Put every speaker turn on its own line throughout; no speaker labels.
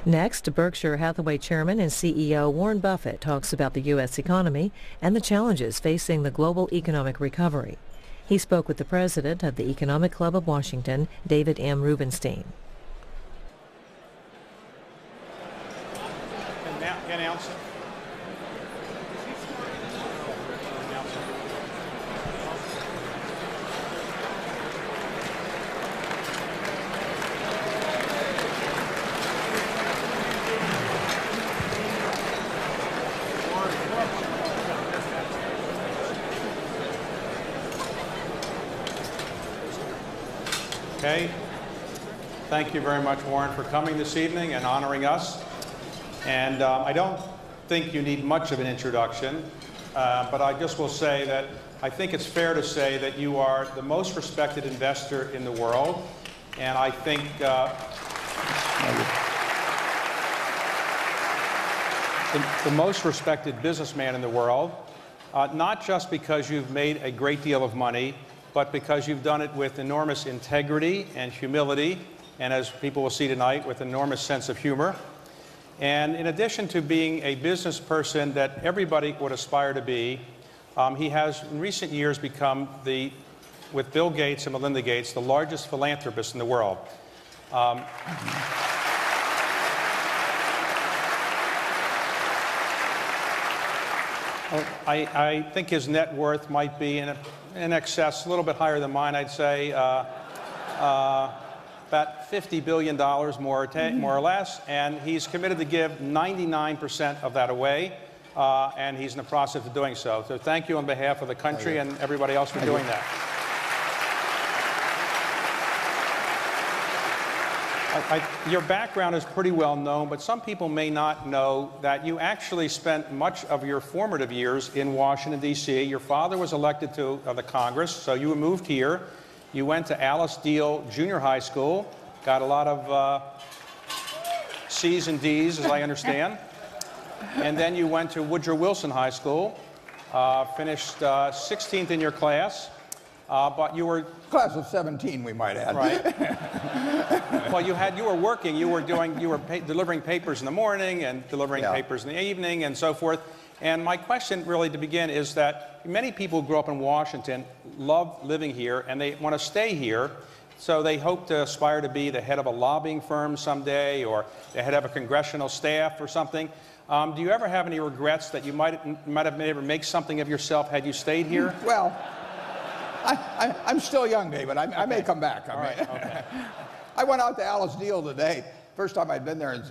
Next, Berkshire Hathaway Chairman and CEO Warren Buffett talks about the U.S. economy and the challenges facing the global economic recovery. He spoke with the president of the Economic Club of Washington, David M. Rubenstein.
Okay. Thank you very much, Warren, for coming this evening and honoring us. And I don't think you need much of an introduction, but I just will say that I think it's fair to say that you are the most respected investor in the world, and I think the most respected businessman in the world, not just because you've made a great deal of money, but because you've done it with enormous integrity and humility, and as people will see tonight, with enormous sense of humor. And in addition to being a business person that everybody would aspire to be, he has in recent years become, with Bill Gates and Melinda Gates, the largest philanthropist in the world. I think his net worth might be in excess, a little bit higher than mine, I'd say, about $50 billion more or less, and he's committed to give 99% of that away, and he's in the process of doing so. So thank you on behalf of the country and everybody else for doing that. Your background is pretty well known, but some people may not know that you actually spent much of your formative years in Washington, D.C. Your father was elected to the Congress, so you moved here. You went to Alice Deal Junior High School, got a lot of C's and D's, as I understand. And then you went to Woodrow Wilson High School, finished 16th in your class. But you were
class of 17, we might add.
Right. Well, you were working. You were delivering papers in the morning and delivering papers in the evening and so forth. And my question, really, to begin, is that many people who grew up in Washington love living here and they want to stay here. So they hope to aspire to be the head of a lobbying firm someday, or the head of a congressional staff or something. Do you ever have any regrets that you might have been able to make something of yourself had you stayed here?
Well, I'm still young, David. I may come back.
Okay.
I went out to Alice Deal today. First time I'd been there in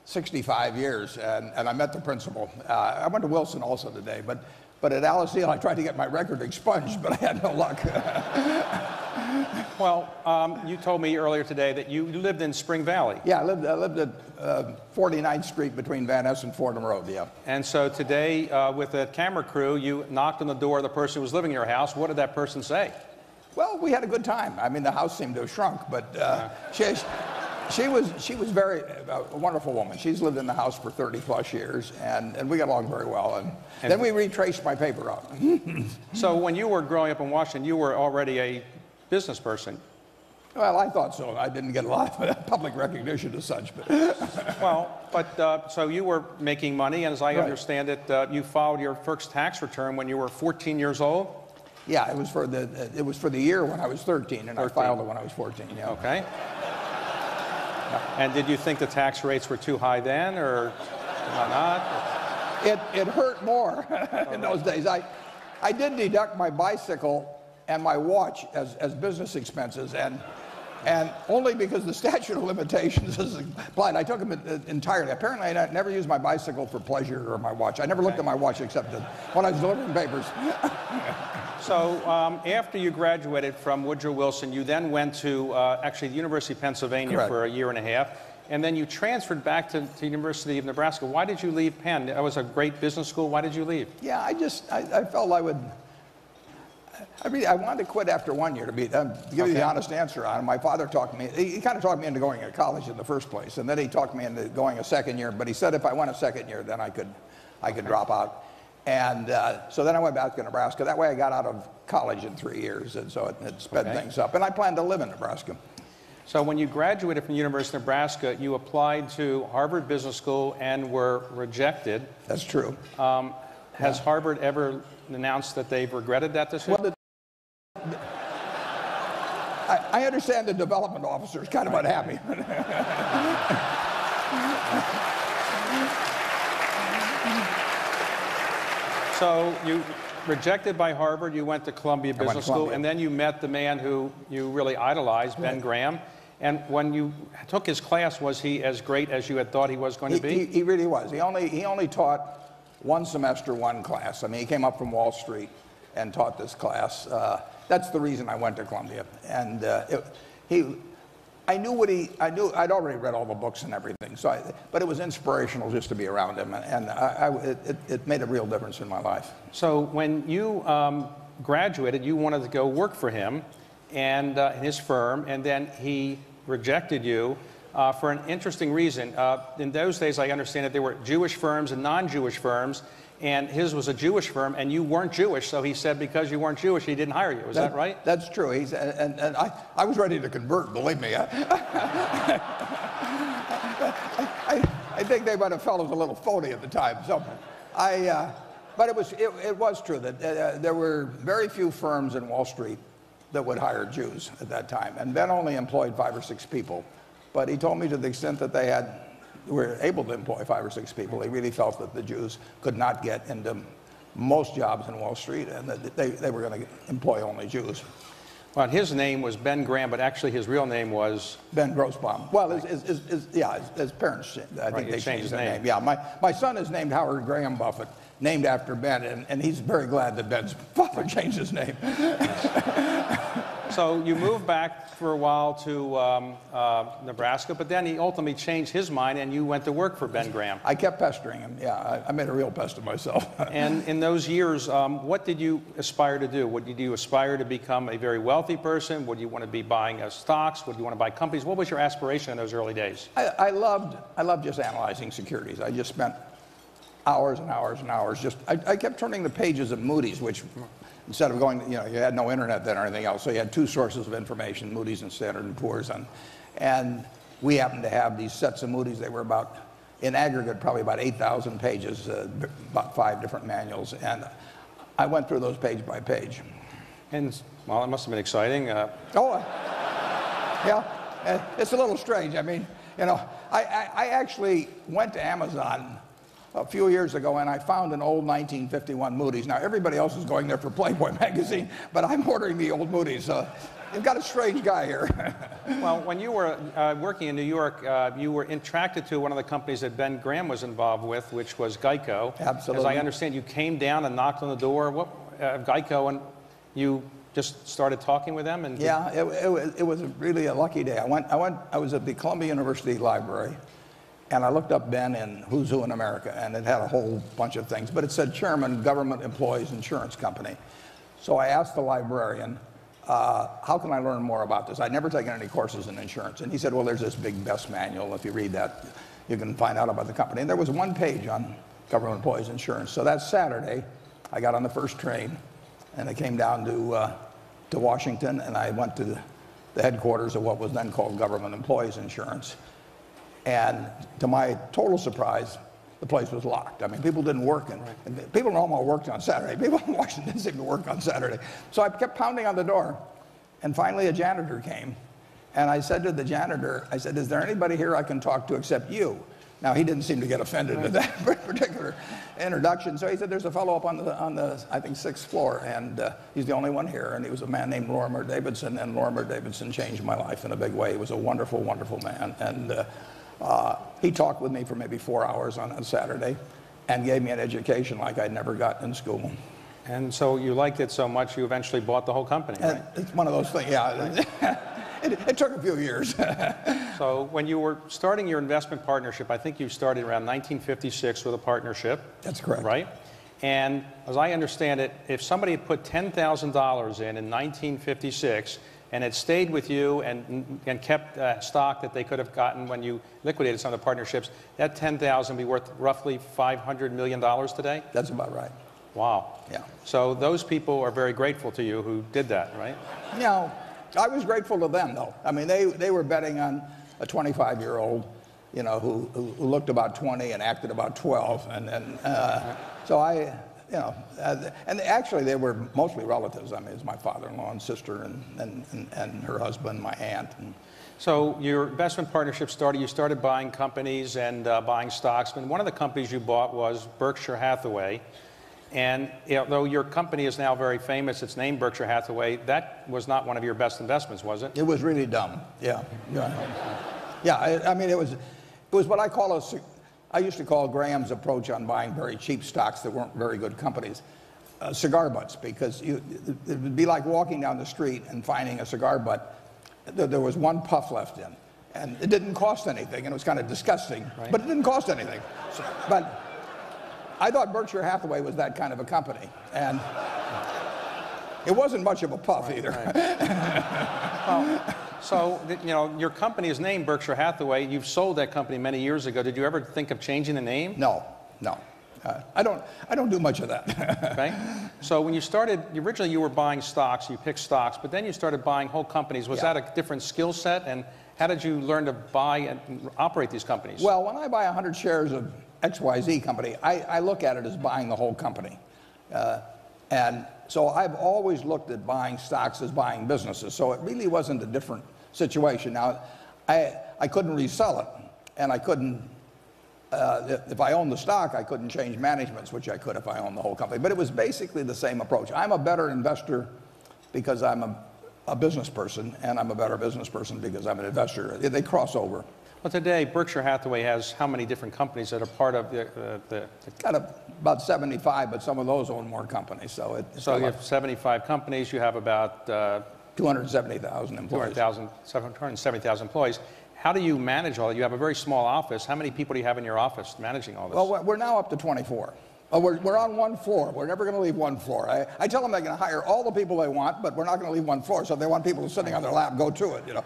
65 years, and I met the principal. I went to Wilson also today, but at Alice Deal I tried to get my record expunged, but I had no luck.
Well, you told me earlier today that you lived in Spring Valley.
Yeah, I lived at 49th Street between Van Ness and Fordham Road, yeah.
And so today, with a camera crew, you knocked on the door of the person who was living in your house. What did that person say?
Well, we had a good time. I mean, the house seemed to have shrunk, but she was very a wonderful woman. She's lived in the house for 30-plus years, and we got along very well. And then we retraced my paper route.
So when you were growing up in Washington, you were already a business person.
Well, I thought so. I didn't get a lot of public recognition as such, but
well, but so you were making money, and as I understand it, you filed your first tax return when you were 14 years old.
Yeah, it was for the year when I was 13, and 13. I filed it when I was 14. Yeah.
Okay. And did you think the tax rates were too high then, or not?
It hurt more in those days. I did deduct my bicycle and my watch as business expenses, and only because the statute of limitations is applied. I took them entirely. Apparently, I never used my bicycle for pleasure or my watch. I never looked at my watch except when I was delivering papers.
So after you graduated from Woodrow Wilson, you then went to actually the University of Pennsylvania for a year and a half, and then you transferred back to the University of Nebraska. Why did you leave Penn? That was a great business school. Why did you leave?
Yeah, I felt I would. I wanted to quit after 1 year, to give you the honest answer on it. My father talked me, he kind of talked me into going to college in the first place, and then he talked me into going a second year, but he said if I went a second year, then I could drop out. And so then I went back to Nebraska. That way I got out of college in 3 years, and so it sped things up. And I plan to live in Nebraska.
So when you graduated from the University of Nebraska, you applied to Harvard Business School and were rejected.
That's true.
Has Harvard ever announced that they've regretted that decision?
Well, I understand the development officer is kind of unhappy.
So you rejected by Harvard, you went to Columbia Business School,
Columbia.
and then you met the man who you really idolized, Ben Graham. And when you took his class, was he as great as you had thought he was going to be?
He really was. He only taught one semester, one class. I mean, he came up from Wall Street and taught this class. That's the reason I went to Columbia. And I knew I'd already read all the books and everything. But it was inspirational just to be around him, and it made a real difference in my life.
So when you graduated, you wanted to go work for him and his firm, and then he rejected you for an interesting reason. In those days, I understand that there were Jewish firms and non-Jewish firms, and his was a Jewish firm, and you weren't Jewish, so he said because you weren't Jewish, he didn't hire you. Is that right?
That's true. And I was ready to convert, believe me. I think they might have felt it was a little phony at the time. So but it was true that there were very few firms in Wall Street that would hire Jews at that time. And Ben only employed 5 or 6 people. But he told me to the extent that they were able to employ 5 or 6 people, he really felt that the Jews could not get into most jobs in Wall Street, and that they were going to employ only Jews.
Well, his name was Ben Graham, but actually his real name was?
Ben Grossbaum. Well, his parents, I think they changed their name. Yeah, my son is named Howard Graham Buffett, named after Ben, and he's very glad that Ben's father changed his name.
So you moved back for a while to Nebraska, but then he ultimately changed his mind and you went to work for Ben Graham.
I kept pestering him. Yeah, I made a real pest of myself.
And in those years, what did you aspire to do? Did you aspire to become a very wealthy person? Would you want to be buying stocks? Would you want to buy companies? What was your aspiration in those early days?
I loved just analyzing securities. I just spent hours and hours and hours. I kept turning the pages of Moody's, which instead of going, you had no internet then or anything else, so you had 2 sources of information, Moody's and Standard & Poor's. And we happened to have these sets of Moody's. They were in aggregate, probably about 8,000 pages, about 5 different manuals. And I went through those page by page.
And, well, it must have been exciting.
Yeah, it's a little strange. I mean, I actually went to Amazon a few years ago, and I found an old 1951 Moody's. Now, everybody else is going there for Playboy magazine, but I'm ordering the old Moody's. You've got a strange guy here.
Well, when you were working in New York, you were attracted to one of the companies that Ben Graham was involved with, which was Geico.
Absolutely.
As I understand, you came down and knocked on the door of Geico, and you just started talking with them?
Yeah, it was really a lucky day. I was at the Columbia University Library, and I looked up Ben in Who's Who in America, and it had a whole bunch of things, but it said Chairman, Government Employees Insurance Company. So I asked the librarian, how can I learn more about this? I'd never taken any courses in insurance. And he said, well, there's this big BEST manual. If you read that, you can find out about the company. And there was 1 page on government employees insurance. So that Saturday, I got on the first train, and I came down to Washington, and I went to the headquarters of what was then called Government Employees Insurance. And to my total surprise, the place was locked. I mean, people didn't work, and people in Omaha worked on Saturday. People in Washington didn't seem to work on Saturday. So I kept pounding on the door, and finally a janitor came. And I said to the janitor, I said, is there anybody here I can talk to except you? Now, he didn't seem to get offended at that particular introduction. So he said, there's a fellow up on the I think, 6th floor, and he's the only one here. And he was a man named Lorimer Davidson, and Lorimer Davidson changed my life in a big way. He was a wonderful, wonderful man. And he talked with me for maybe 4 hours on a Saturday and gave me an education like I'd never gotten in school.
And so you liked it so much, you eventually bought the whole company, right?
It's one of those things, yeah. It took a few years.
So when you were starting your investment partnership, I think you started around 1956 with a partnership.
That's correct.
Right? And as I understand it, if somebody had put $10,000 in 1956 and had stayed with you and kept stock that they could have gotten when you liquidated some of the partnerships, that $10,000 would be worth roughly $500 million today?
That's about right.
Wow.
Yeah.
So those people are very grateful to you who did that, right?
I was grateful to them, though. I mean, they were betting on a 25-year-old, you know, who looked about 20 and acted about 12, so I, you know, and actually they were mostly relatives. I mean, it's my father-in-law and sister and her husband, my aunt.
So your investment partnership started, you started buying companies and buying stocks, and one of the companies you bought was Berkshire Hathaway. And although your company is now very famous, it's named Berkshire Hathaway, that was not one of your best investments, was it?
It was really dumb, yeah. I mean, it was what I call I used to call Graham's approach on buying very cheap stocks that weren't very good companies, cigar butts, because it would be like walking down the street and finding a cigar butt that there was one puff left in. And it didn't cost anything, and it was kind of disgusting, right. But it didn't cost anything. But I thought Berkshire Hathaway was that kind of a company, and it wasn't much of a puff either.
Right. Well, so, you know, your company is named Berkshire Hathaway. You've sold that company many years ago. Did you ever think of changing the name?
No. I don't do much of that.
Okay. So when you started, originally you were buying stocks, you picked stocks, but then you started buying whole companies. Was that a different skill set? And how did you learn to buy and operate these companies?
Well, when I buy 100 shares of XYZ company, I look at it as buying the whole company. And so I've always looked at buying stocks as buying businesses. So it really wasn't a different situation. Now, I couldn't resell it, and I couldn't, if I owned the stock, I couldn't change managements, which I could if I owned the whole company. But it was basically the same approach. I'm a better investor because I'm a business person, and I'm a better business person because I'm an investor. They cross over.
Well, today, Berkshire Hathaway has how many different companies that are part of the
Got about 75, but some of those own more companies. So
you have 75 companies. You have about
270,000 employees.
270,000 employees. How do you manage all that? You have a very small office. How many people do you have in your office managing all this?
Well, we're now up to 24. We're on one floor. We're never going to leave one floor. I tell them they can hire all the people they want, but we're not going to leave one floor. So if they want people sitting on their lap, go to it, you know.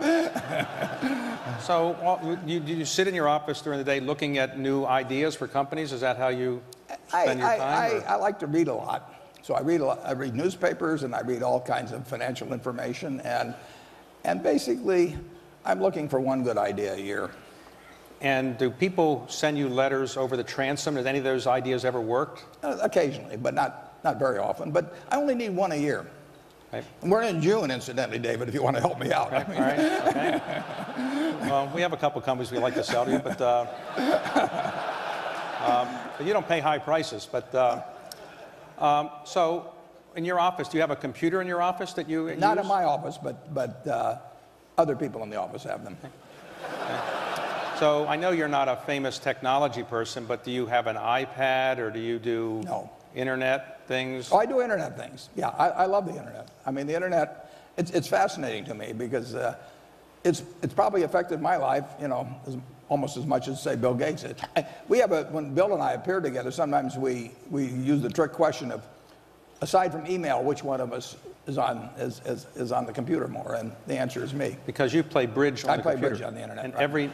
So do you sit in your office during the day looking at new ideas for companies? Is that how you spend your time?
I like to read a lot. So I read newspapers, and I read all kinds of financial information. And basically, I'm looking for one good idea a year.
And do people send you letters over the transom? Has any of those ideas ever worked?
Occasionally, but not very often. But I only need one a year. Right. And we're in June, incidentally, David, if you want to help me out.
Okay. I mean. All right. Okay. Well, we have a couple of companies we like to sell to you, but you don't pay high prices. But so in your office, do you have a computer in your office that you use?
Not in my office, but other people in the office have them.
Okay. So I know you're not a famous technology person, but do you have an iPad, or do you do internet things?
Oh, I do internet things. Yeah, I love the internet. I mean, the internet, it's fascinating to me because it's probably affected my life, you know, almost as much as, say, Bill Gates did. When Bill and I appear together, sometimes we use the trick question of, aside from email, which one of us is on the computer more? And the answer is me.
Because you play bridge on the computer.
I play bridge on the internet.
And right.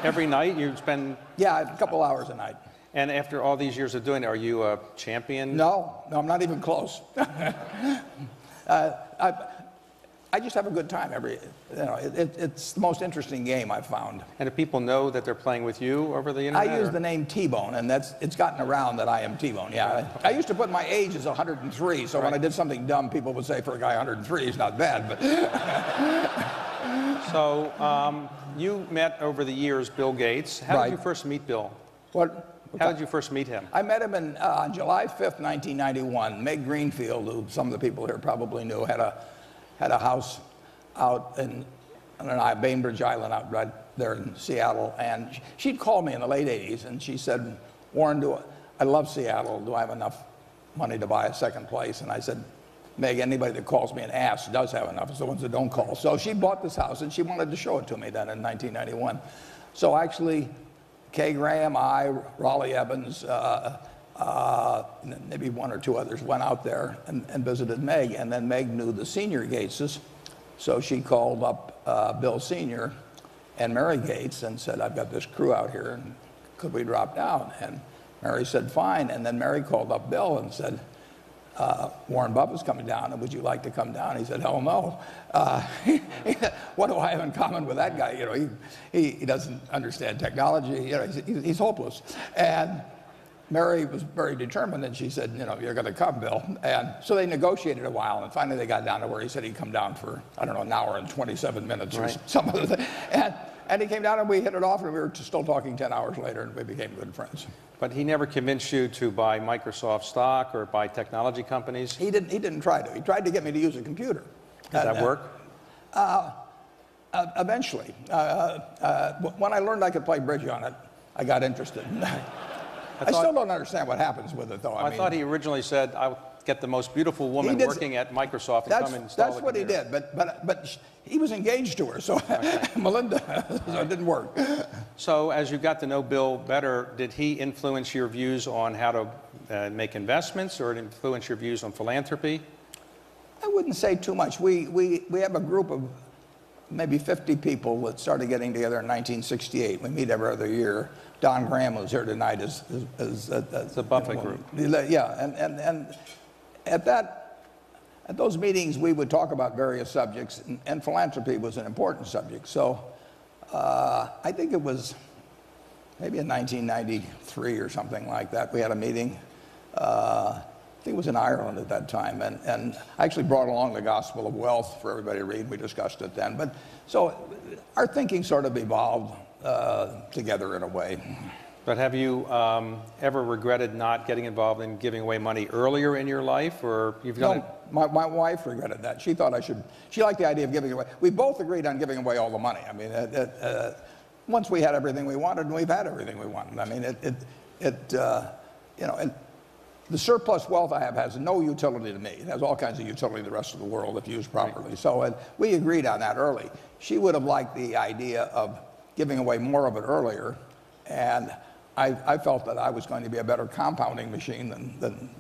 every night you spend...
Yeah, a couple hours a night.
And after all these years of doing it, are you a champion?
No, I'm not even close. I just have a good time it's the most interesting game I've found.
And do people know that they're playing with you over the internet?
I use the name T-Bone, and it's gotten around that I am T-Bone. Yeah, I used to put my age as 103, so when I did something dumb, people would say, for a guy 103, he's not bad. But
so you met over the years Bill Gates. How did you first meet Bill? How did you first meet him? I met him on July 5th, 1991. Meg Greenfield, who some of the people here probably knew, had a house out in Bainbridge Island out right there in Seattle. And she'd called me in the late 80s, and she said, Warren, I love Seattle. Do I have enough money to buy a second place? And I said, Meg, anybody that calls me and asks does have enough. It's the ones that don't call. So she bought this house, and she wanted to show it to me then in 1991. So actually, Kay Graham, Raleigh Evans, maybe one or two others went out there and visited Meg, and then Meg knew the senior Gateses, so she called up Bill Sr. and Mary Gates and said, I've got this crew out here, and could we drop down? And Mary said, fine, and then Mary called up Bill and said,
Warren Buffett's coming down, and would you like to come down? He said, hell no. What do I have in common with that guy? You know, he doesn't understand technology. You know, he's hopeless. And Mary was very determined, and she said, you know, you're going to come, Bill. And so they negotiated a while, and finally they got down to where he said he'd come down for, I don't know, an hour and 27 minutes or some other thing. And he came down, and we hit it off, and we were still talking 10 hours later, and we became good friends.
But he never convinced you to buy Microsoft stock or buy technology companies?
He didn't try to. He tried to get me to use a computer.
Did that work?
Eventually. When I learned I could play bridge on it, I got interested. I still don't understand what happens with it, though.
I thought he originally said, I'll get the most beautiful woman working at Microsoft and come and install
That's what he did, but he was engaged to her, so Melinda, so it didn't work.
So as you got to know Bill better, did he influence your views on how to make investments, or influence your views on philanthropy?
I wouldn't say too much. We have a group of maybe 50 people that started getting together in 1968. We meet every other year. Don Graham was here tonight as
the Buffett group.
Yeah, and at those meetings we would talk about various subjects, and philanthropy was an important subject. So I think it was maybe in 1993 or something like that. We had a meeting. I think it was in Ireland at that time, and I actually brought along the Gospel of Wealth for everybody to read. We discussed it then. But so our thinking sort of evolved together in a way.
But have you ever regretted not getting involved in giving away money earlier in your life, or you've done it?
My wife regretted that. She thought I should. She liked the idea of giving away. We both agreed on giving away all the money. I mean, once we had everything we wanted, and we've had everything we wanted. I mean, you know, and the surplus wealth I have has no utility to me. It has all kinds of utility to the rest of the world if used properly. Right. So we agreed on that early. She would have liked the idea of giving away more of it earlier, and I felt that I was going to be a better compounding machine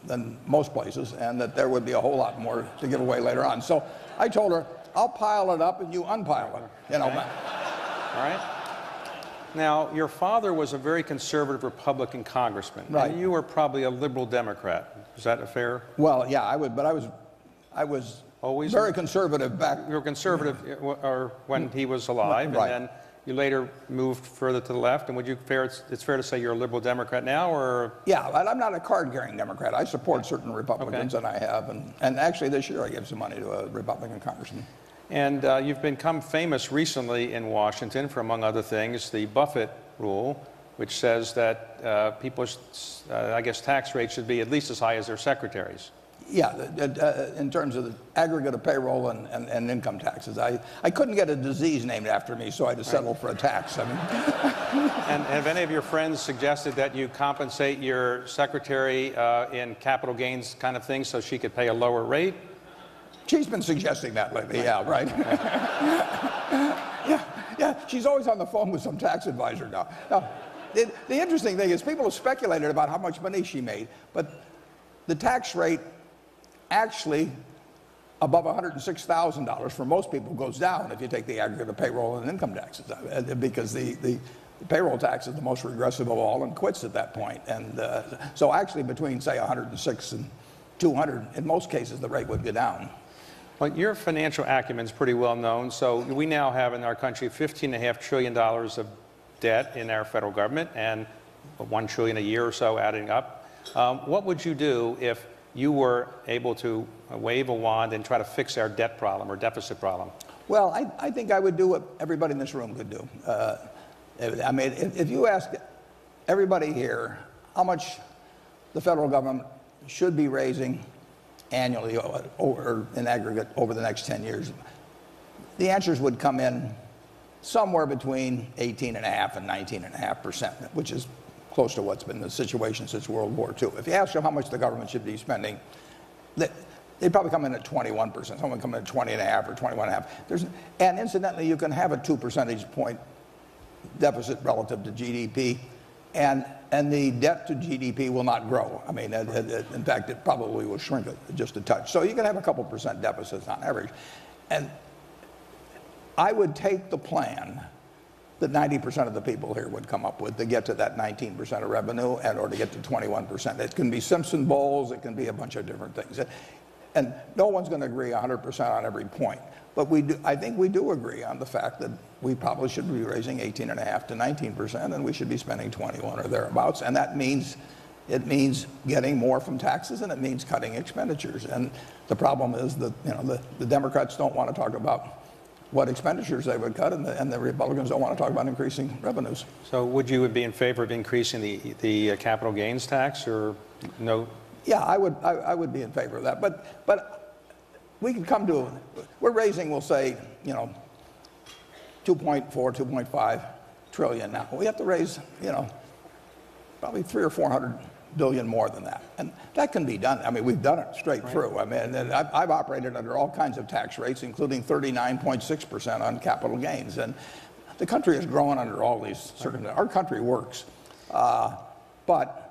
than most places, and that there would be a whole lot more to give away later on. So I told her, I'll pile it up and you unpile it. You know.
Okay. All right. Now, your father was a very conservative Republican congressman,
right,
and you were probably a liberal Democrat. Is that a fair?
Well, yeah, I was always very conservative back.
You were conservative or when he was alive,
right,
and then you later moved further to the left. And it's fair to say you're a liberal Democrat now, or?
Yeah, I'm not a card-carrying Democrat. I support certain Republicans, and I have, and actually this year I gave some money to a Republican congressman. And
you've become famous recently in Washington for, among other things, the Buffett rule, which says that people's, I guess, tax rates should be at least as high as their secretaries.
Yeah, in terms of the aggregate of payroll and income taxes. I couldn't get a disease named after me, so I had to settle for a tax. I mean.
And have any of your friends suggested that you compensate your secretary in capital gains kind of things so she could pay a lower rate?
She's been suggesting that lately, yeah, right. Yeah, she's always on the phone with some tax advisor now. Now, the interesting thing is people have speculated about how much money she made, but the tax rate actually above $106,000 for most people goes down if you take the aggregate of payroll and income taxes, because the payroll tax is the most regressive of all and quits at that point. And so actually between, say, 106 and 200, in most cases, the rate would go down.
Well, your financial acumen is pretty well known. So we now have in our country $15.5 trillion of debt in our federal government, and $1 trillion a year or so adding up. What would you do if you were able to wave a wand and try to fix our debt problem or deficit problem?
Well, I think I would do what everybody in this room could do. I mean, if you ask everybody here how much the federal government should be raising annually or in aggregate over the next 10 years, the answers would come in somewhere between 18.5% and 19.5%, which is close to what's been the situation since World War II. If you ask them how much the government should be spending, they'd probably come in at 21%. Someone would come in at 20.5 or 21.5. And incidentally, you can have a 2 percentage point deficit relative to GDP, and the debt to GDP will not grow. I mean, in fact, it probably will shrink just a touch. So you can have a couple percent deficits on average. And I would take the plan that 90% of the people here would come up with to get to that 19% of revenue or to get to 21%. It can be Simpson Bowles, it can be a bunch of different things. And no one's going to agree 100% on every point. But I think we do agree on the fact that we probably should be raising 18.5 to 19%, and we should be spending 21 or thereabouts. And that means getting more from taxes, and it means cutting expenditures. And the problem is that the Democrats don't want to talk about what expenditures they would cut, and the Republicans don't want to talk about increasing revenues.
So would you be in favor of increasing the capital gains tax, or no?
Yeah, I would be in favor of that. But we can come to, we're raising, we'll say, 2.4, 2.5 trillion now. We have to raise, probably 300 or 400 billion more than that. And that can be done. I mean, we've done it straight through. I mean, I've operated under all kinds of tax rates, including 39.6% on capital gains. And the country has grown under all these circumstances. Our country works. But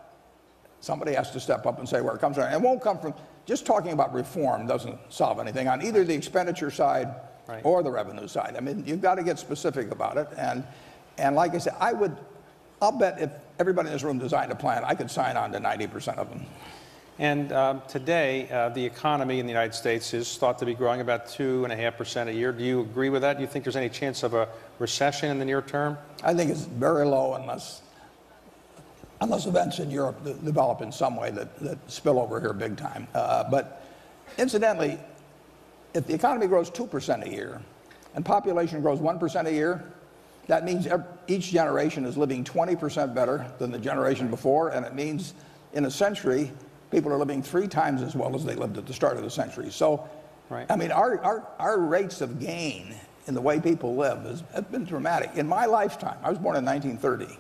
somebody has to step up and say where it comes from. It won't come from, just talking about reform doesn't solve anything on either the expenditure side or the revenue side. I mean, you've got to get specific about it. And like I said, I'll bet if everybody in this room designed a plan, I could sign on to 90% of them.
And today, the economy in the United States is thought to be growing about 2.5% a year. Do you agree with that? Do you think there's any chance of a recession in the near term?
I think it's very low unless events in Europe develop in some way that spill over here big time. But incidentally, if the economy grows 2% a year and population grows 1% a year, that means each generation is living 20% better than the generation before, and it means in a century, people are living 3 times as well as they lived at the start of the century. So, I mean, our rates of gain in the way people live have been dramatic. In my lifetime, I was born in 1930,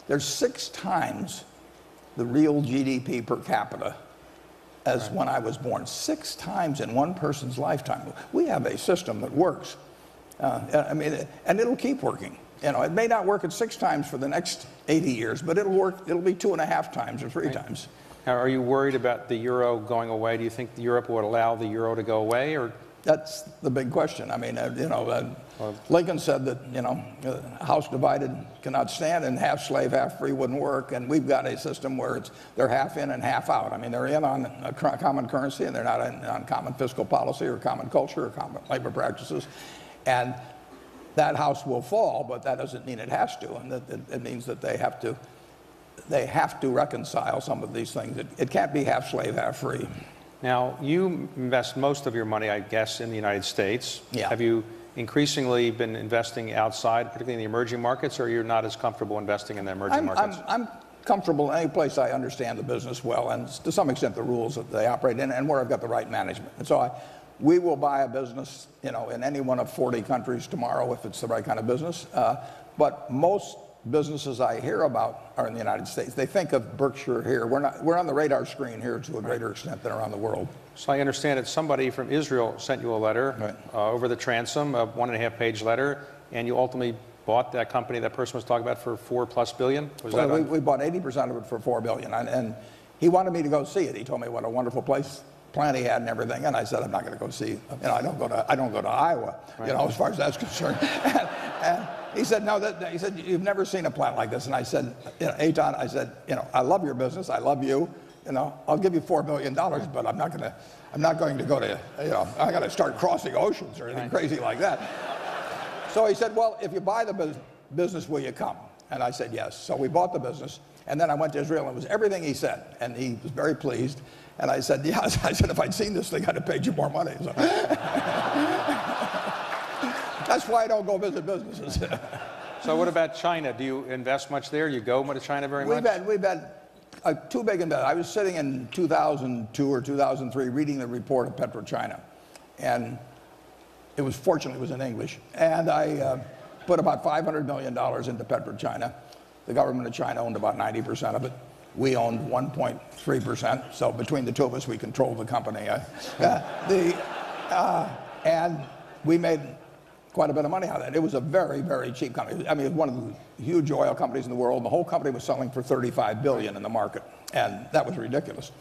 there's 6 times the real GDP per capita as when I was born. 6 times in one person's lifetime. We have a system that works. I mean, and it'll keep working. It may not work at 6 times for the next 80 years, but it'll work. It'll be 2.5 times or 3 times.
Now, are you worried about the euro going away? Do you think Europe would allow the euro to go away, or?
That's the big question. I mean, Lincoln said that a house divided cannot stand, and half slave, half free wouldn't work. And we've got a system where they're half in and half out. I mean, they're in on a common currency, and they're not in on common fiscal policy or common culture or common labor practices. And that house will fall, but that doesn't mean it has to, and it means that they have to reconcile some of these things. It can't be half slave, half free.
Now, you invest most of your money, I guess, in the United States.
Yeah.
Have you increasingly been investing outside, particularly in the emerging markets, or you're not as comfortable investing in the emerging markets?
I'm comfortable in any place I understand the business well, and to some extent the rules that they operate in, and where I've got the right management. And so we will buy a business, in any one of 40 countries tomorrow if it's the right kind of business. But most businesses I hear about are in the United States. They think of Berkshire here. We're on the radar screen here to a greater extent than around the world.
So I understand that somebody from Israel sent you a letter over the transom, a 1.5-page letter, and you ultimately bought that company that person was talking about for $4+ billion?
We bought 80% of it for $4 billion, and he wanted me to go see it. He told me what a wonderful plant he had and everything, and I said, I'm not going to go see. I don't go to Iowa, as far as that's concerned. and he said, no. He said, you've never seen a plant like this. And I said, Eitan, I said, I love your business. I love you. I'll give you $4 billion, but I'm not going to go to, I got to start crossing oceans or anything crazy like that. So he said, well, if you buy the business, will you come? And I said, yes. So we bought the business. And then I went to Israel, and it was everything he said. And he was very pleased. And I said, yes. I said, if I'd seen this thing, I'd have paid you more money. So. That's why I don't go visit businesses.
So what about China? Do you invest much there? You go to China very much?
We've had 2 big investments. I was sitting in 2002 or 2003 reading the report of PetroChina. And fortunately, it was in English. And I put about $500 million into PetroChina. The government of China owned about 90% of it. We owned 1.3%. So between the two of us, we controlled the company. And we made quite a bit of money out of it. It was a very, very cheap company. I mean, it was one of the huge oil companies in the world. And the whole company was selling for $35 billion in the market. And that was ridiculous.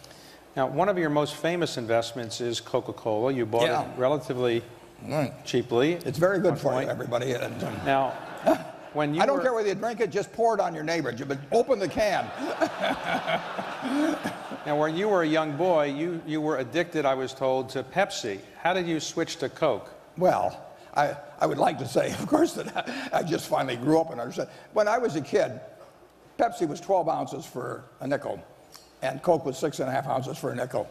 Now, one of your most famous investments is Coca-Cola. You bought it relatively cheaply.
It's very good for you, everybody.
Now, when you
I don't care whether you drink it, just pour it on your neighbor, but open the can.
Now, when you were a young boy, you were addicted, I was told, to Pepsi. How did you switch to Coke?
Well, I would like to say, of course, that I just finally grew up and understood. When I was a kid, Pepsi was 12 ounces for a nickel, and Coke was 6.5 ounces for a nickel.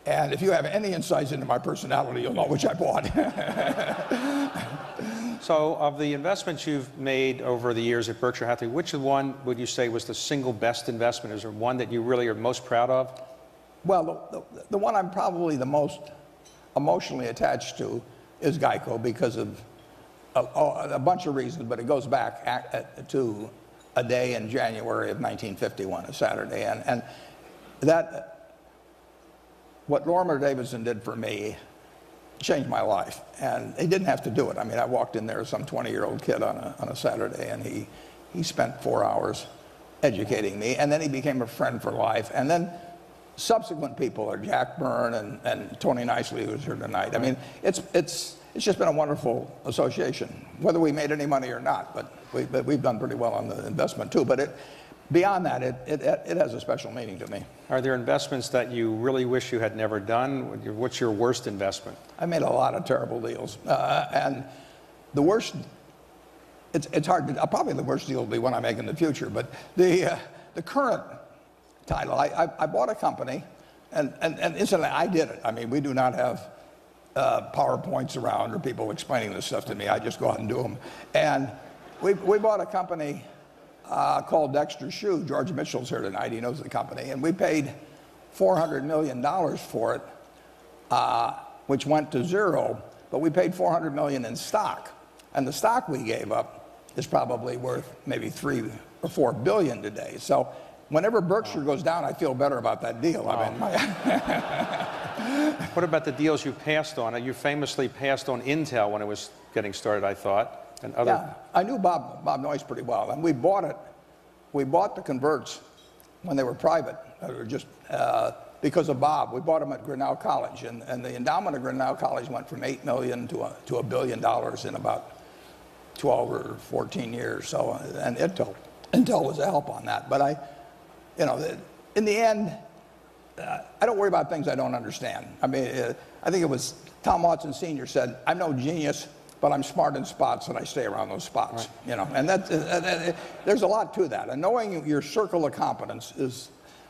And if you have any insights into my personality, you'll know which I bought.
So, of the investments you've made over the years at Berkshire Hathaway, which one would you say was the single best investment? Is there one that you really are most proud of?
Well, the one I'm probably the most emotionally attached to is Geico because of a bunch of reasons, but it goes back to a day in January of 1951, a Saturday. And that, what Lorimer Davidson did for me changed my life. And he didn't have to do it. I mean, I walked in there as some 20-year-old kid on a Saturday, and he spent 4 hours educating me, and then he became a friend for life. And then subsequent people are Jack Byrne and Tony Nicely, who's here tonight. I mean, it's just been a wonderful association, whether we made any money or not. But we've done pretty well on the investment too. But beyond that, it has a special meaning to me.
Are there investments that you really wish you had never done? What's your worst investment?
I made a lot of terrible deals, and the worst. It's hard to. Probably the worst deal will be one I make in the future. But the current title, I bought a company, and incidentally, I did it. I mean, we do not have PowerPoints around or people explaining this stuff to me. I just go out and do them. And we bought a company called Dexter Shoe. George Mitchell's here tonight. He knows the company. And we paid $400 million for it, which went to zero. But we paid $400 million in stock. And the stock we gave up is probably worth maybe $3 or $4 billion today. So whenever Berkshire goes down, I feel better about that deal. I mean,
What about the deals you passed on? You famously passed on Intel when it was getting started, I thought, and other.
Yeah, I knew Bob Noyce pretty well, and we bought it. We bought the converts when they were private, or just because of Bob. We bought them at Grinnell College, and the endowment of Grinnell College went from $8 million to $1 billion in about 12 or 14 years. So, and Intel was a help on that. But in the end, I don't worry about things I don't understand. I mean, I think it was Tom Watson Sr. said, "I'm no genius, but I'm smart in spots, and I stay around those spots." Right. And there's a lot to that. And knowing your circle of competence is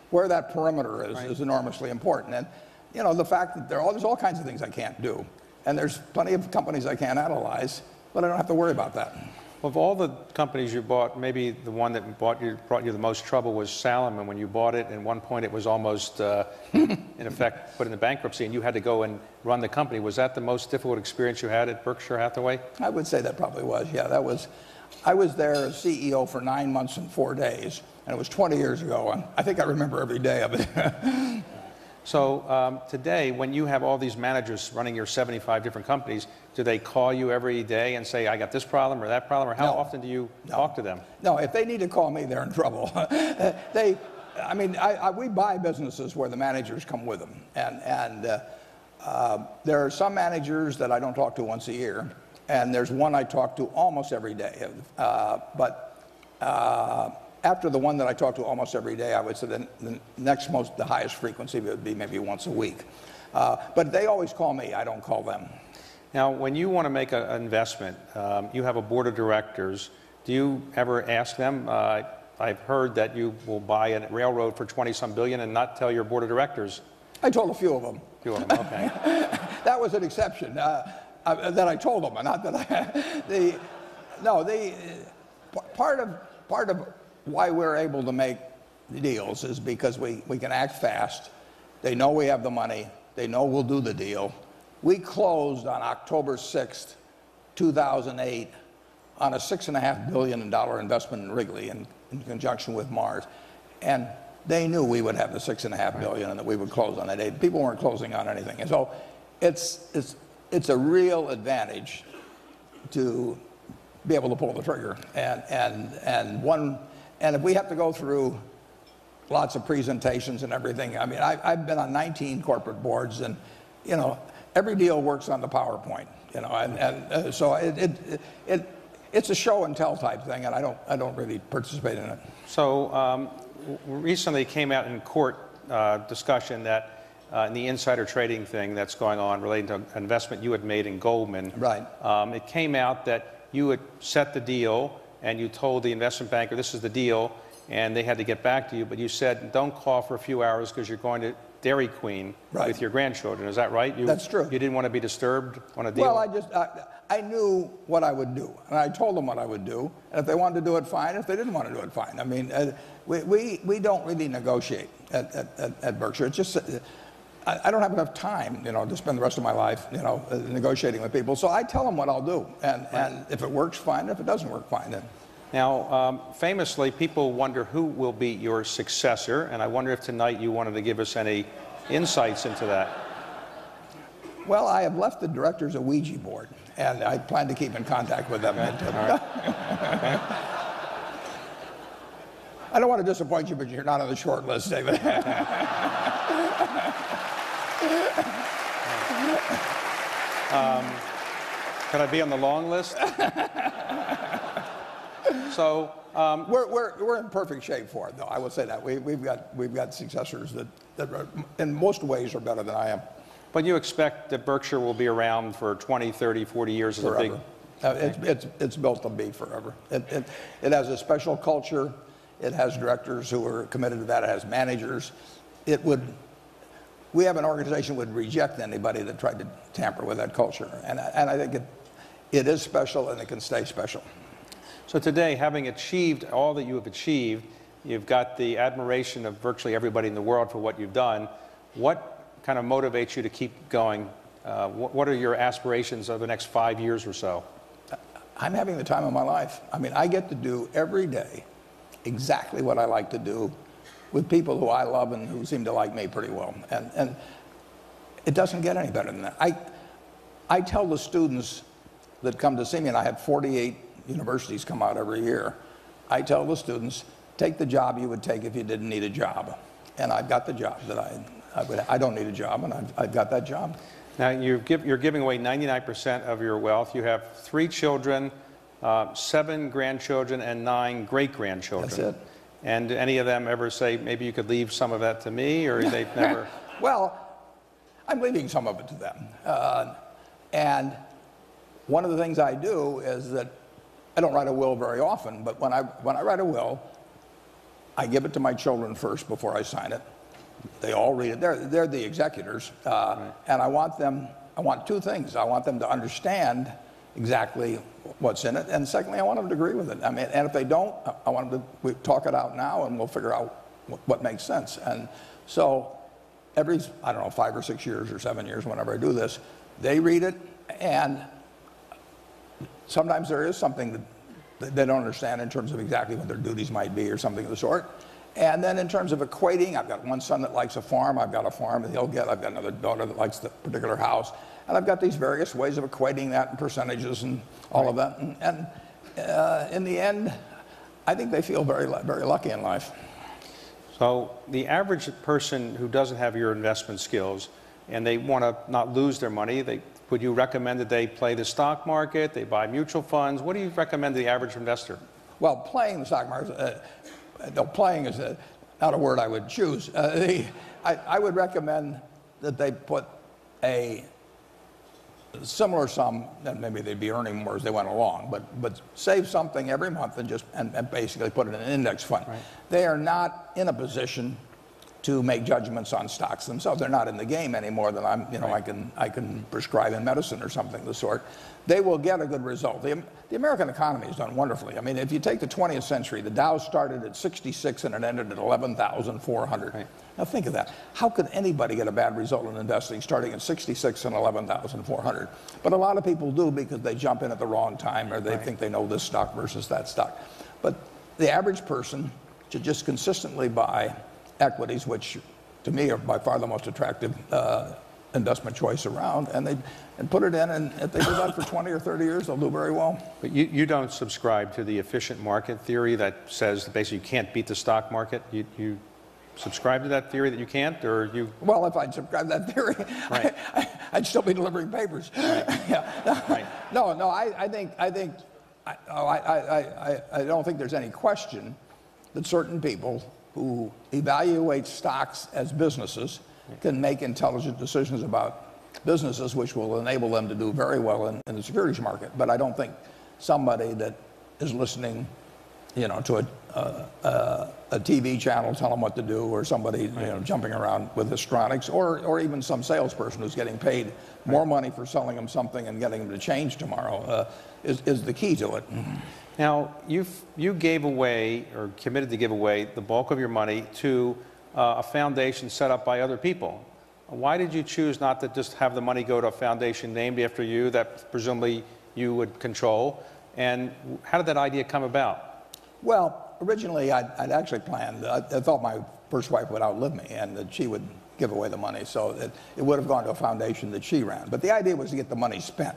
where that perimeter is, right, is enormously important. And the fact that there's all kinds of things I can't do, and there's plenty of companies I can't analyze, but I don't have to worry about that.
Of all the companies you bought, maybe the one that brought you the most trouble was Salomon. When you bought it, at one point it was almost, in effect, put into bankruptcy, and you had to go and run the company. Was that the most difficult experience you had at Berkshire Hathaway? I
would say that probably was, yeah. I was there as CEO for 9 months and 4 days, and it was 20 years ago, and I think I remember every day of it.
So today, when you have all these managers running your 75 different companies, do they call you every day and say, "I got this problem or that problem," or how often do you talk to them? No, if they need to call me, they're in trouble. We buy businesses where the managers come with them, and there are some managers that I don't talk to once a year, and there's one I talk to almost every day. After the one that I talk to almost every day, I would say the highest frequency would be maybe once a week. But they always call me. I don't call them. Now, when you want to make an investment, you have a board of directors. Do you ever ask them? I've heard that you will buy a railroad for 20-some billion and not tell your board of directors. I told a few of them. Okay. That was an exception. That I told them, not that part of why we're able to make deals is because we can act fast. They know we have the money. They know we'll do the deal. We closed on October 6th, 2008, on a $6.5 billion investment in Wrigley in conjunction with Mars. And they knew we would have the $6.5 billion and that we would close on that date. People weren't closing on anything. And so it's a real advantage to be able to pull the trigger. And if we have to go through lots of presentations and everything, I mean, I've been on 19 corporate boards, and every deal works on the PowerPoint, so
it's a show and tell type thing, and I don't really participate in it.
So recently came out in court discussion that in the insider trading thing that's going on relating to an investment you had made in Goldman.
Right.
It came out that you had set the deal and you told the investment banker this is the deal, and they had to get back to you, but you said don't call for a few hours because you're going to Dairy Queen with your grandchildren. Is that right?
That's true.
You didn't want to be disturbed on a deal?
Well, I knew what I would do, and I told them what I would do. And if they wanted to do it, fine. If they didn't want to do it, fine. I mean, we don't really negotiate at Berkshire. It's just I don't have enough time, to spend the rest of my life, negotiating with people. So I tell them what I'll do, and if it works, fine. If it doesn't work, fine. Then.
Now, famously, people wonder who will be your successor, and I wonder if tonight you wanted to give us any insights into that.
Well, I have left the directors a Ouija board, and I plan to keep in contact with them.
Right.
I don't want to disappoint you, but you're not on the short list, David.
Can I be on the long list? So
we're in perfect shape for it, though. I will say that we've got successors that are, in most ways are better than I am.
But you expect that Berkshire will be around for 20, 30, 40 years as
Forever.
a big...
It's built to be forever. It has a special culture. It has directors who are committed to that. It has managers. We have an organization that would reject anybody that tried to tamper with that culture. And I think it is special, and it can stay special.
So today, having achieved all that you have achieved, you've got the admiration of virtually everybody in the world for what you've done. What kind of motivates you to keep going? What are your aspirations over the next 5 years or so?
I'm having the time of my life. I mean, I get to do every day exactly what I like to do with people who I love and who seem to like me pretty well. And it doesn't get any better than that. I tell the students that come to see me, and I have 48 universities come out every year, I tell the students, take the job you would take if you didn't need a job. And I've got the job that I don't need a job, and I've got that job.
Now, you're giving away 99% of your wealth. You have 3 children, 7 grandchildren, and 9 great-grandchildren.
That's it.
And do any of them ever say, maybe you could leave some of that to me, or they've never...
Well, I'm leaving some of it to them. And one of the things I do is that I don't write a will very often, but when I write a will, I give it to my children first before I sign it. They all read it. They're the executors. And I want 2 things. I want them to understand exactly what's in it, and secondly, I want them to agree with it. I mean, and if they don't, I want them to talk it out now, and we'll figure out what makes sense. And so every, I don't know, 5 or 6 years or 7 years, whenever I do this, they read it, and sometimes there is something that they don't understand in terms of exactly what their duties might be or something of the sort. And then in terms of equating, I've got one son that likes a farm. I've got a farm that he'll get. I've got another daughter that likes the particular house. And I've got these various ways of equating that and percentages and all of that. And in the end, I think they feel very, very lucky in life.
So the average person who doesn't have your investment skills and they want to not lose their money, would you recommend that they play the stock market, they buy mutual funds? What do you recommend to the average investor?
Well, playing the stock market, playing is not a word I would choose. I would recommend that they put a similar sum, and maybe they'd be earning more as they went along, but save something every month and basically put it in an index fund. Right. They are not in a position to make judgments on stocks themselves. They're not in the game any more than I'm, right. I can prescribe in medicine or something of the sort. They will get a good result. The American economy has done wonderfully. I mean, if you take the 20th century, the Dow started at 66 and it ended at 11,400. Right. Now think of that. How could anybody get a bad result in investing starting at 66 and 11,400? But a lot of people do because they jump in at the wrong time or they think they know this stock versus that stock. But the average person should just consistently buy equities, which to me are by far the most attractive investment choice around, and put it in, and if they do that for 20 or 30 years, they'll do very well.
But you don't subscribe to the efficient market theory that says that basically you can't beat the stock market? You subscribe to that theory that you can't, or you?
Well, if I'd subscribe to that theory, right. I'd still be delivering papers.
Right.
Yeah.
Right.
No, I think I don't think there's any question that certain people who evaluate stocks as businesses can make intelligent decisions about businesses which will enable them to do very well in the securities market. But I don't think somebody that is listening, to a TV channel tell them what to do, or somebody jumping around with histrionics, or even some salesperson who's getting paid more money for selling them something and getting them to change tomorrow is the key to it.
Now, you gave away, or committed to give away, the bulk of your money to a foundation set up by other people. Why did you choose not to just have the money go to a foundation named after you that presumably you would control? And how did that idea come about?
Well, originally I'd actually planned, I thought my first wife would outlive me and that she would give away the money, so it would have gone to a foundation that she ran. But the idea was to get the money spent.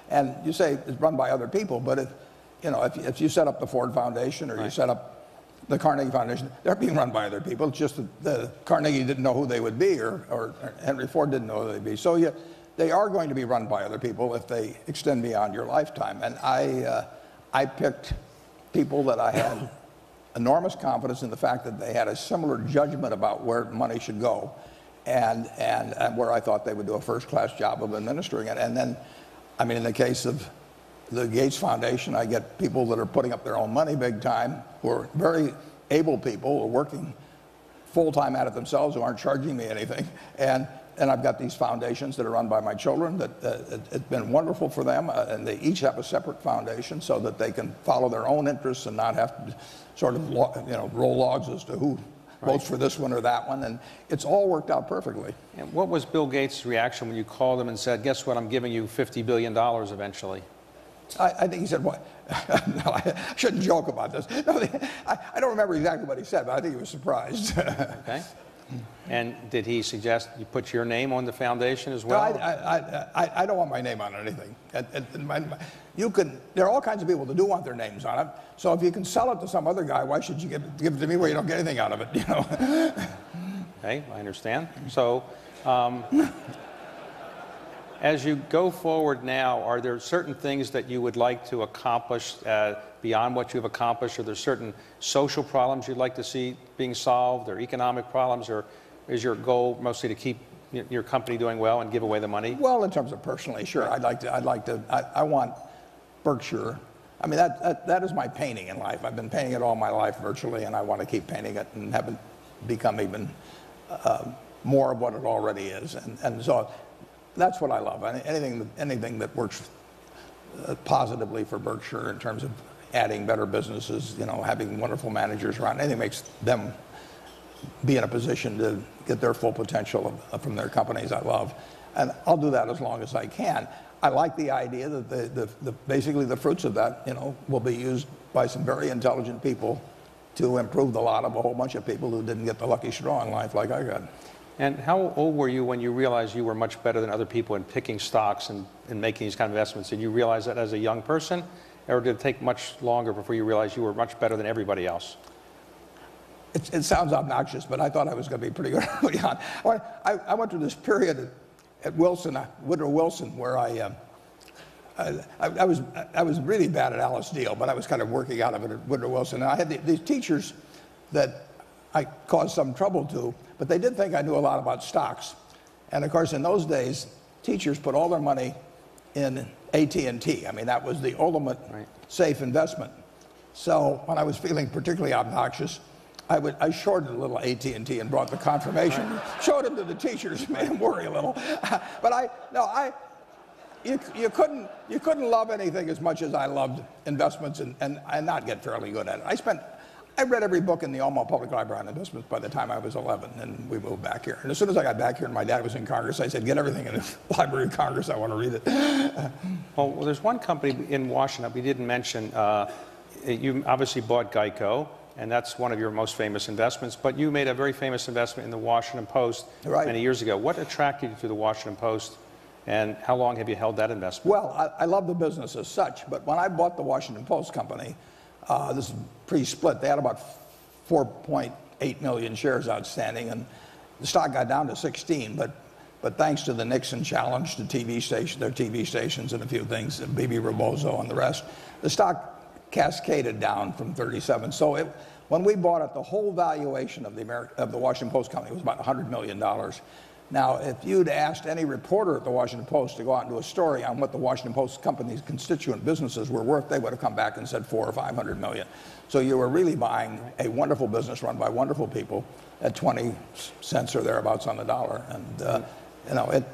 And you say it's run by other people, but if you set up the Ford Foundation, or you set up the Carnegie Foundation, they're being run by other people. It's just that the Carnegie didn't know who they would be, or Henry Ford didn't know who they'd be. So they are going to be run by other people if they extend beyond your lifetime. And I picked people that I had enormous confidence in the fact that they had a similar judgment about where money should go, and where I thought they would do a first-class job of administering it. And then, in the case of the Gates Foundation, I get people that are putting up their own money big time, who are very able people, who are working full-time at it themselves, who aren't charging me anything. And I've got these foundations that are run by my children that it's been wonderful for them, and they each have a separate foundation so that they can follow their own interests and not have to sort of roll logs as to who votes for this one or that one, and it's all worked out perfectly.
And what was Bill Gates' reaction when you called him and said, guess what, I'm giving you $50 billion eventually?
I think he said, what? No, I shouldn't joke about this. No, I don't remember exactly what he said, but I think he was surprised. Okay.
And did he suggest you put your name on the foundation as well?
No, I don't want my name on anything. There are all kinds of people that do want their names on it. So if you can sell it to some other guy, why should you give it to me where you don't get anything out of it?
Okay, I understand. So, as you go forward now, are there certain things that you would like to accomplish beyond what you've accomplished? Are there certain social problems you'd like to see being solved, or economic problems, or is your goal mostly to keep your company doing well and give away the money?
Well, in terms of personally, sure. I want Berkshire. That is my painting in life. I've been painting it all my life virtually, and I want to keep painting it and have it become even more of what it already is. And so that's what I love. Anything that works positively for Berkshire in terms of adding better businesses, having wonderful managers around, anything makes them be in a position to get their full potential from their companies, I love. And I'll do that as long as I can. I like the idea that basically the fruits of that, will be used by some very intelligent people to improve the lot of a whole bunch of people who didn't get the lucky straw in life like I got.
And how old were you when you realized you were much better than other people in picking stocks and making these kind of investments? Did you realize that as a young person, or did it take much longer before you realized you were much better than everybody else?
It sounds obnoxious, but I thought I was going to be pretty good early on. I went through this period at Woodrow Wilson, where I was really bad at Alice Deal, but I was kind of working out of it at Woodrow Wilson. And I had these teachers that I caused some trouble to, but they did think I knew a lot about stocks. And of course, in those days, teachers put all their money in AT&T. That was the ultimate safe investment. So when I was feeling particularly obnoxious, I shorted a little AT&T and brought the confirmation, showed them to the teachers, made them worry a little. But you couldn't love anything as much as I loved investments and not get fairly good at it. I read every book in the Omaha Public Library on investments by the time I was 11, and we moved back here. And as soon as I got back here and my dad was in Congress, I said, get everything in the Library of Congress, I want to read it.
Well, there's one company in Washington we didn't mention. You obviously bought Geico, and that's one of your most famous investments, but you made a very famous investment in the Washington Post many years ago. What attracted you to the Washington Post, and how long have you held that investment?
Well, I love the business as such, but when I bought the Washington Post company, this is pre-split, they had about 4.8 million shares outstanding, and the stock got down to 16, but thanks to the Nixon challenge to their TV stations and a few things, and Bibi Rebozo and the rest, the stock cascaded down from 37. So when we bought it, the whole valuation of the Washington Post company was about $100 million. Now, if you'd asked any reporter at the Washington Post to go out and do a story on what the Washington Post company's constituent businesses were worth, they would have come back and said 400 or 500 million. So you were really buying a wonderful business run by wonderful people at 20 cents or thereabouts on the dollar. And you know,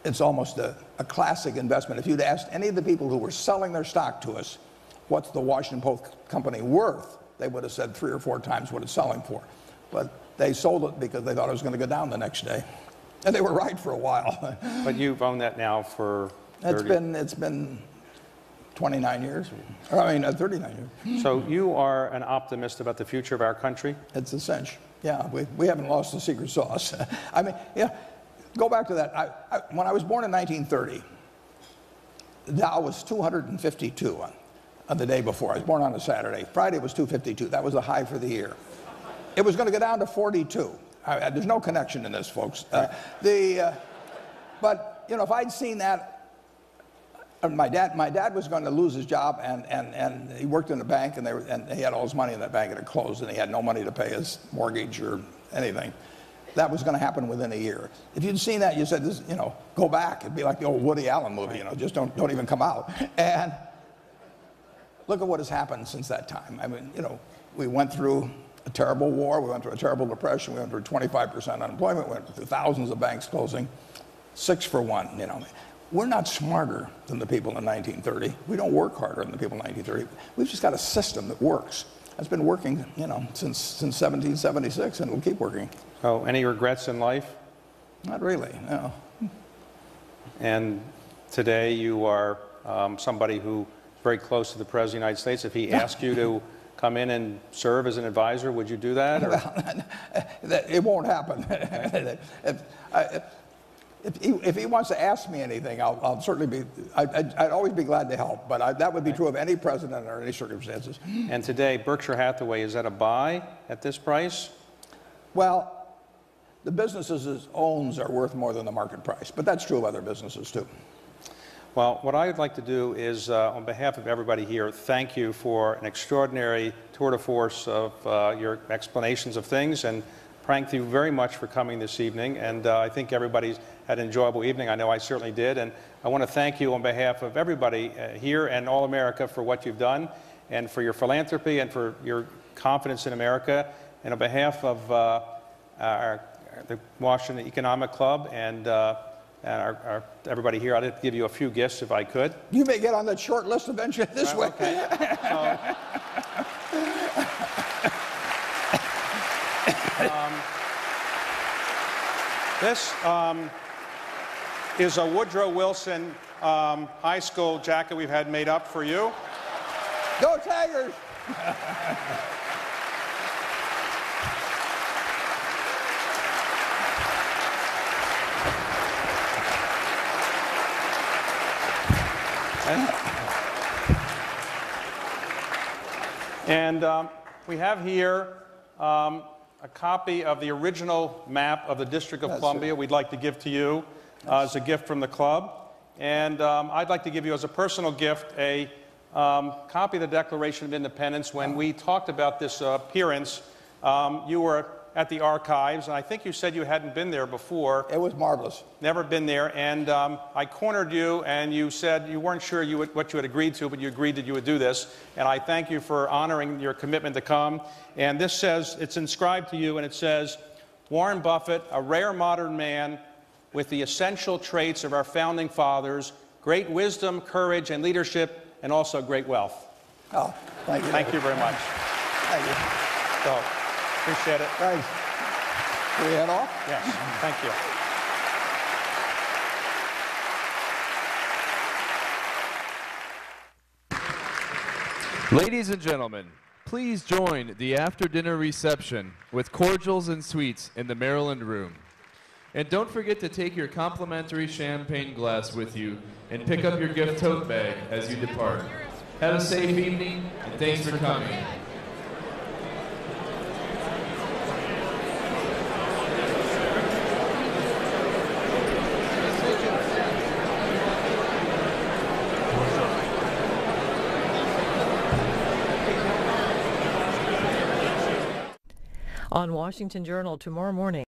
it's almost a classic investment. If you'd asked any of the people who were selling their stock to us, what's the Washington Post company worth, they would have said 3 or 4 times what it's selling for. But they sold it because they thought it was going to go down the next day. And they were right for a while.
But you've owned that now for 30...
It's been 29 years. Or, I mean, 39 years.
So you are an optimist about the future of our country?
It's a cinch. Yeah, we haven't lost the secret sauce. I mean, yeah, go back to that. When I was born in 1930, the Dow was 252 on the day before. I was born on a Saturday. Friday was 252. That was the high for the year. It was going to go down to 42. There's no connection in this, folks. But you know, if I'd seen that, my dad was going to lose his job, and he worked in a bank, and he had all his money in that bank, and it closed, and he had no money to pay his mortgage or anything. That was going to happen within a year. If you'd seen that, you said, this, you know, go back. It'd be like the old Woody Allen movie, you know, just don't even come out. And look at what has happened since that time. I mean, you know, we went through a terrible war, we went through a terrible depression, we went through 25% unemployment, we went through thousands of banks closing, 6 for 1, you know. We're not smarter than the people in 1930. We don't work harder than the people in 1930. We've just got a system that works. It's been working, you know, since 1776, and it'll keep working.
Oh, any regrets in life?
Not really, no.
And today you are somebody who's very close to the President of the United States. If he asked you to come in and serve as an advisor, would you do that? Or?
Well, it won't happen. If he wants to ask me anything, I'll certainly be, I'd always be glad to help, but that would be true of any president under any circumstances.
And today, Berkshire Hathaway, is that a buy at this price?
Well, the businesses it owns are worth more than the market price, but that's true of other businesses too.
Well, what I'd like to do is, on behalf of everybody here, thank you for an extraordinary tour de force of your explanations of things, and thank you very much for coming this evening. And I think everybody's had an enjoyable evening. I know I certainly did. And I want to thank you on behalf of everybody here and all America for what you've done, and for your philanthropy, and for your confidence in America. And on behalf of the Washington Economic Club and everybody here, I'd like to give you a few gifts if I could.
You may get on that short list eventually this way.
Okay. This is a Woodrow Wilson high school jacket we've had made up for you.
Go Tigers!
And we have here a copy of the original map of the District of Columbia we'd like to give to you as a gift from the club. And I'd like to give you as a personal gift a copy of the Declaration of Independence. When we talked about this appearance, you were at the archives, and I think you said you hadn't been there before.
It was marvelous.
Never been there, and I cornered you, and you said you weren't sure what you had agreed to, but you agreed that you would do this, and I thank you for honoring your commitment to come. And this says, it's inscribed to you, and it says, Warren Buffett, a rare modern man with the essential traits of our founding fathers, great wisdom, courage, and leadership, and also great wealth.
Oh, thank you.
Thank you very much.
Thank you.
So, appreciate it.
Thanks. Can we head off?
Yes, thank
you. Ladies and gentlemen, please join the after-dinner reception with cordials and sweets in the Maryland Room. And don't forget to take your complimentary champagne glass with you and pick up your gift tote bag as you depart. Have a safe evening, and thanks for coming.
on Washington Journal tomorrow morning.